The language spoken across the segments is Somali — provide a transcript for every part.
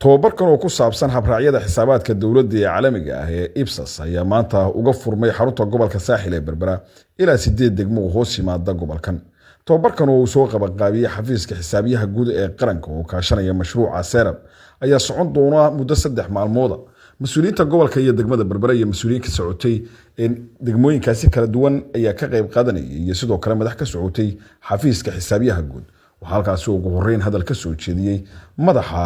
tobabarkan oo ku saabsan habraacyada xisaabaadka dawladda ee caalamiga ah ee IPSAS ayaa maanta uga furmay xarunta gobolka Saaxil ee Berbera ilaa 8 degmo oo hoos yimaada gobolkan. tobabarkan oo soo qabanqaabiyay xafiiska xisaabiyaha guud ee qaranka oo kaashanaya mashruuca Serap ayaa socon doona muddo 3 maalmood. Mas'uuliyiinta gobolka iyo degmada Berbera iyo mas'uuliyiinka socotay in degmooyinkaasi kala duwan ayaa ka qayb qaadanayay iyo sidoo kale madax ka socotay xafiiska xisaabiyaha guud. Waxa halkaas ugu horeyn hadal ka soo jeediyay madaxa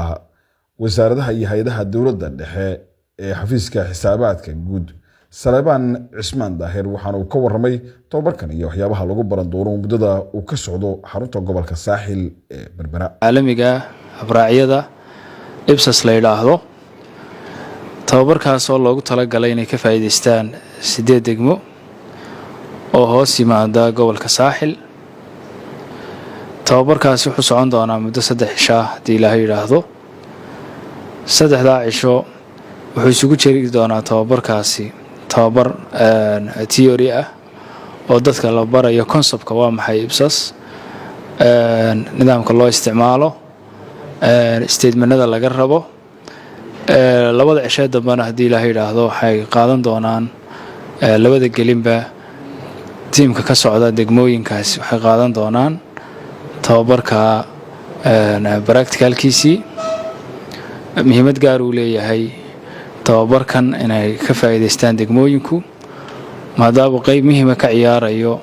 wasaaradaha iyo hay'adaha dawladda dhexe ee xafiiska xisaabaadka guud Salebaan Cismaan Daahir waxaana uu ka warramay tobabarkan iyo waxyaabaha lagu baran doono muddada uu ka socdo xarunta gobolka Saaxil ee Berbera. Caalamiga habraacyada IPSAS la yiraahdo tobabarkaas oo loogu talagalay inay ka faa'iideystaan 8 degmo oo hoos yimaada gobolka Saaxil. tobabarkaas wuxuu socon doonaa muddo 3 cisho hadii Ilaahay yiraahdo. 3 cisho wuxuu isugu jiri doonaa tobabarkaasi tobabar theory ah oo dadka la barayo concept-ka waa maxay IPSAS, nidaamka loo isticmaalo, statement-nada laga rabo. labada cisho dambana hadii Ilaahay yiraahdo waxay qaadan doonaan labada gelinba tiimka ka socda degmooyinkaasi waxay qaadan doonaan tobabarka practicalkiisii. muhiimad gaar uu leeyahay tobabarkan inay ka faa'iideystaan degmooyinku maadaama qayb muhiim ah ka ciyaarayo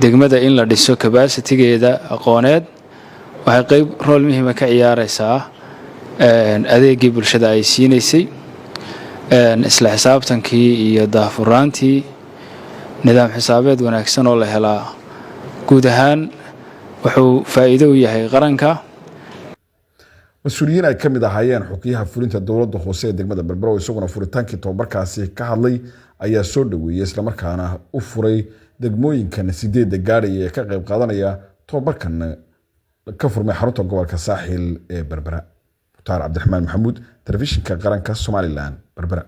degmada in la dhiso capacity-geeda aqooneed. waxay qayb role muhiim ah ka ciyaaraysaa adeegii bulshada ay siinaysay, isla xisaabtankii iyo daahfuraantii, nidaam xisaabeed wanaagsan oo la helaa guud ahaan wuxuu faa'iido u yahay qaranka. mas'uuliyiin ay ka mid ahaayeen xogyaha fulinta dawladda hoose ee degmada Berbera oo isaguna furitaankii tobabarkaasi ka hadlay ayaa soo dhaweeyay isla markaana u furay degmooyinkan 8 gaadhay ee ka qayb qaadanaya tobabarkan ka furmay xarunta gobolka Saaxil ee Berbera. Mukhtaar Cabdiraxmaan Maxamuud, telefishinka qaranka Somaliland, Berbera.